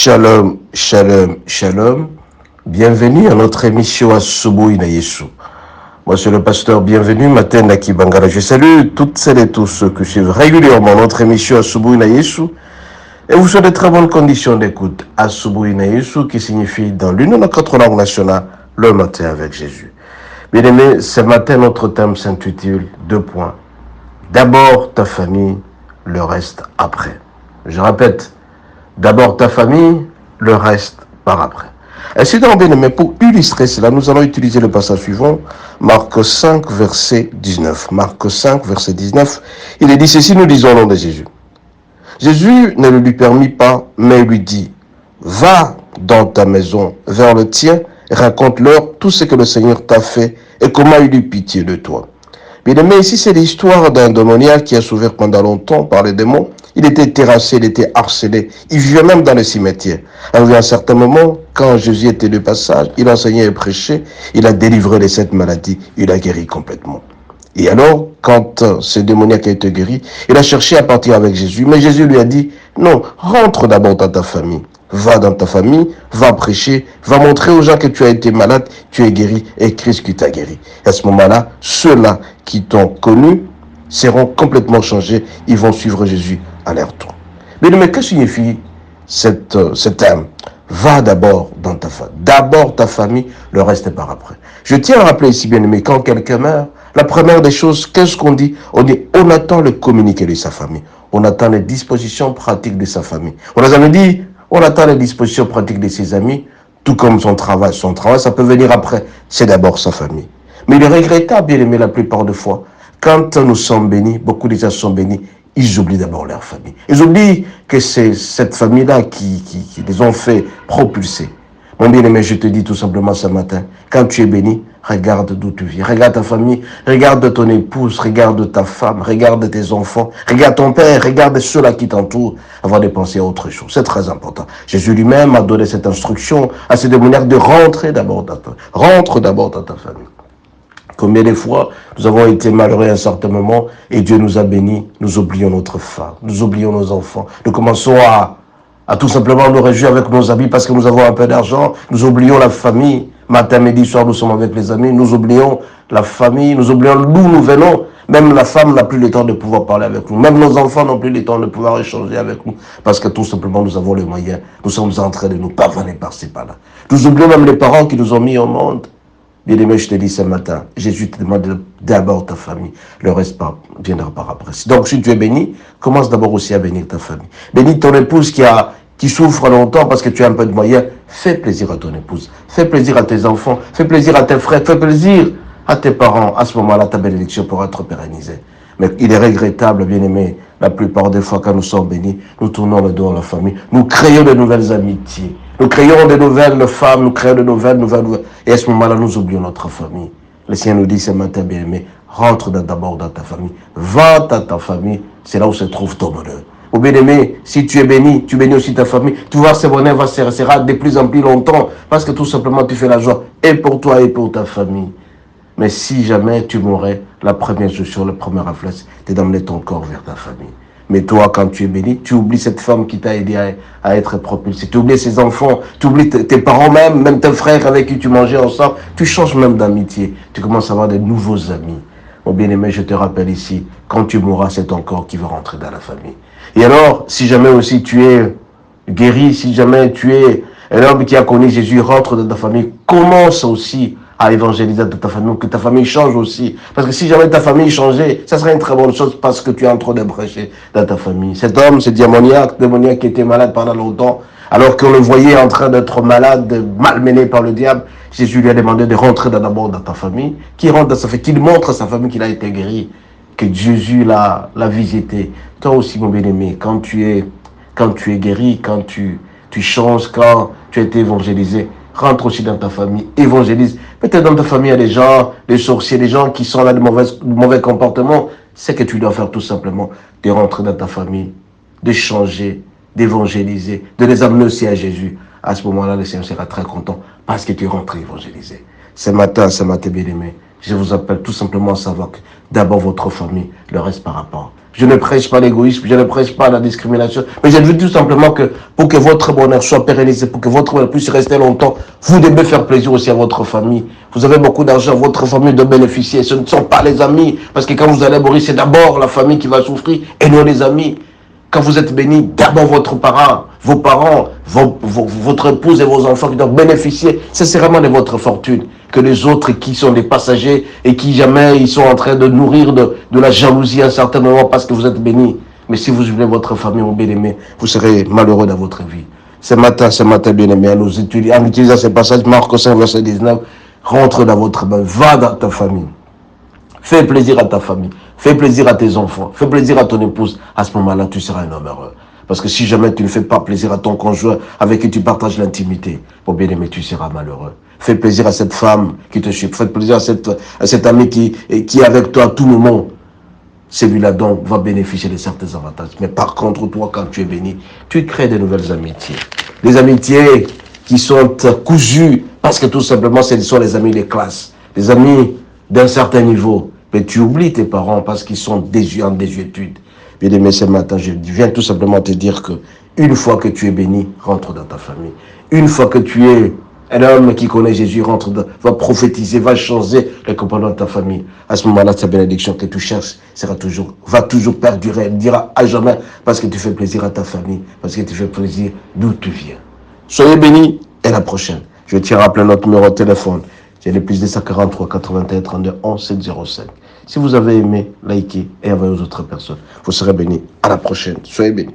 Shalom, shalom, shalom. Bienvenue à notre émission Asubuhi na Yesu. Moi, c'est le pasteur Bienvenue, Matin Naki Bangala. Je salue toutes celles et tous ceux qui suivent régulièrement notre émission Asubuhi na Yesu. Et vous souhaitez de très bonnes conditions d'écoute. Asubuhi na Yesu, qui signifie dans l'une de nos quatre langues nationales, le matin avec Jésus. Bien aimés, ce matin, notre thème s'intitule 2 points. D'abord ta famille, le reste après. Je répète, d'abord ta famille, le reste par après. Ainsi donc, bien aimé, pour illustrer cela, nous allons utiliser le passage suivant, Marc 5, verset 19. Marc 5, verset 19, il est dit ceci, nous disons au nom de Jésus. Jésus ne le lui permit pas, mais lui dit, va dans ta maison, vers le tien, et raconte-leur tout ce que le Seigneur t'a fait et comment il eut pitié de toi. Bien aimé, ici c'est l'histoire d'un démoniaque qui a souffert pendant longtemps par les démons. Il était terrassé, il était harcelé, il vivait même dans le cimetière. À un certain moment, quand Jésus était de passage, il enseignait et prêchait, il a délivré de cette maladie, il a guéri complètement. Et alors, quand ce démoniaque a été guéri, il a cherché à partir avec Jésus, mais Jésus lui a dit, non, rentre d'abord dans ta famille. Va dans ta famille, va prêcher, va montrer aux gens que tu as été malade, tu es guéri et Christ qui t'a guéri. Et à ce moment-là, ceux-là qui t'ont connu seront complètement changés, ils vont suivre Jésus à leur tour. Mais que signifie ce terme? Va d'abord dans ta famille. D'abord ta famille, le reste est par après. Je tiens à rappeler ici, bien aimé, quand quelqu'un meurt, la première des choses, qu'est-ce qu'on dit? On dit, on attend le communiqué de sa famille. On attend les dispositions pratiques de sa famille. On les avait dit, on attend les dispositions pratiques de ses amis, tout comme son travail. Son travail, ça peut venir après. C'est d'abord sa famille. Mais il est regrettable, bien aimé, la plupart des fois, quand nous sommes bénis, beaucoup de gens sont bénis, ils oublient d'abord leur famille. Ils oublient que c'est cette famille-là qui les ont fait propulser. Mon bien-aimé, je te dis tout simplement ce matin, quand tu es béni, regarde d'où tu viens, regarde ta famille, regarde ton épouse, regarde ta femme, regarde tes enfants, regarde ton père, regarde ceux-là qui t'entourent, avant de penser à autre chose. C'est très important. Jésus lui-même a donné cette instruction à ces démoniaques de rentrer d'abord dans ta famille. Combien de fois nous avons été malheureux à un certain moment et Dieu nous a bénis, nous oublions notre femme, nous oublions nos enfants. Nous commençons à tout simplement nous réjouir avec nos amis parce que nous avons un peu d'argent. Nous oublions la famille. Matin, midi, soir, nous sommes avec les amis. Nous oublions la famille, nous oublions d'où nous venons. Même la femme n'a plus le temps de pouvoir parler avec nous. Même nos enfants n'ont plus le temps de pouvoir échanger avec nous. Parce que tout simplement, nous avons les moyens. Nous sommes en train de nous pavaner par-ci, par-là. Nous oublions même les parents qui nous ont mis au monde. Bien-aimé, je te dis ce matin, Jésus te demande d'abord ta famille, le reste viendra par après. Donc si tu es béni, commence d'abord aussi à bénir ta famille. Bénis ton épouse qui souffre longtemps parce que tu as un peu de moyens, fais plaisir à ton épouse, fais plaisir à tes enfants, fais plaisir à tes frères, fais plaisir à tes parents. À ce moment-là, ta bénédiction pourra être pérennisée. Mais il est regrettable, bien-aimé, la plupart des fois quand nous sommes bénis, nous tournons le dos à la famille, nous créons de nouvelles amitiés. Nous créons de nouvelles femmes, nous créons de nouvelles. Et à ce moment-là, nous oublions notre famille. Le Seigneur nous dit ce matin, bien-aimé, rentre d'abord dans ta famille. Va dans ta famille, c'est là où se trouve ton bonheur. Au bien-aimé, si tu es béni, tu bénis aussi ta famille. Tu vois, ce bonheur sera de plus en plus longtemps. Parce que tout simplement, tu fais la joie et pour toi et pour ta famille. Mais si jamais tu mourrais, la première chose, le premier réflexe, c'est d'emmener ton corps vers ta famille. Mais toi, quand tu es béni, tu oublies cette femme qui t'a aidé à être propulsé. Tu oublies ses enfants, tu oublies tes parents même tes frères avec qui tu mangeais ensemble. Tu changes même d'amitié. Tu commences à avoir de nouveaux amis. Mon bien-aimé, je te rappelle ici, quand tu mourras, c'est ton corps qui va rentrer dans la famille. Et alors, si jamais aussi tu es guéri, si jamais tu es un homme qui a connu Jésus, rentre dans ta famille, commence aussi à évangéliser de ta famille, que ta famille change aussi. Parce que si jamais ta famille changeait, ça serait une très bonne chose parce que tu es en train de prêcher dans ta famille. Cet homme, ce démoniaque qui était malade pendant longtemps, alors qu'on le voyait en train d'être malade, malmené par le diable, Jésus lui a demandé de rentrer d'abord dans ta famille, qu'il rentre dans sa famille, qu'il montre à sa famille qu'il a été guéri, que Jésus l'a visité. Toi aussi, mon bien-aimé, quand tu es guéri, quand tu changes, quand tu as été évangélisé, rentre aussi dans ta famille, évangélise. Peut-être dans ta famille, il y a des gens, des sorciers, des gens qui sont là de mauvais comportements. C'est que tu dois faire tout simplement de rentrer dans ta famille, de changer, d'évangéliser, de les amener aussi à Jésus. À ce moment-là, le Seigneur sera très content parce que tu es rentré évangélisé. Ce matin, bien-aimé, je vous appelle tout simplement à savoir que d'abord votre famille, le reste par rapport. Je ne prêche pas l'égoïsme, je ne prêche pas la discrimination. Mais je dis tout simplement que pour que votre bonheur soit pérennisé, pour que votre bonheur puisse rester longtemps, vous devez faire plaisir aussi à votre famille. Vous avez beaucoup d'argent, votre famille doit bénéficier. Ce ne sont pas les amis. Parce que quand vous allez mourir, c'est d'abord la famille qui va souffrir et non les amis. Quand vous êtes béni, d'abord votre parent, vos parents, votre épouse et vos enfants qui doivent bénéficier, c'est vraiment de votre fortune. Que les autres qui sont des passagers et qui jamais ils sont en train de nourrir de la jalousie à un certain moment parce que vous êtes béni. Mais si vous voulez votre famille, mon bien-aimé, vous serez malheureux dans votre vie. Ce matin, bien-aimé, en utilisant ce passage, Marc 5, verset 19, rentre dans votre bain, va dans ta famille. Fais plaisir à ta famille, fais plaisir à tes enfants, fais plaisir à ton épouse. À ce moment-là, tu seras un homme heureux. Parce que si jamais tu ne fais pas plaisir à ton conjoint avec qui tu partages l'intimité, mon bien-aimé, tu seras malheureux. Fais plaisir à cette femme qui te suit, fais plaisir à cet ami qui est avec toi à tout moment. Celui-là donc va bénéficier de certains avantages. Mais par contre, toi, quand tu es béni, tu crées de nouvelles amitiés. Des amitiés qui sont cousues parce que tout simplement, ce sont les amis de classe, les amis d'un certain niveau. Mais tu oublies tes parents parce qu'ils sont en désuétude. Bien aimé, ce matin, je viens tout simplement te dire que une fois que tu es béni, rentre dans ta famille. Une fois que tu es un homme qui connaît Jésus, va prophétiser, va changer les compagnons de ta famille. À ce moment-là, ta bénédiction que tu cherches va toujours perdurer. Elle dira à jamais parce que tu fais plaisir à ta famille, parce que tu fais plaisir d'où tu viens. Soyez bénis et à la prochaine. Je tiens à rappeler notre numéro de téléphone. J'ai le plus de 143 81 32 11 705. Si vous avez aimé, likez et envoyez aux autres personnes. Vous serez bénis. À la prochaine. Soyez bénis.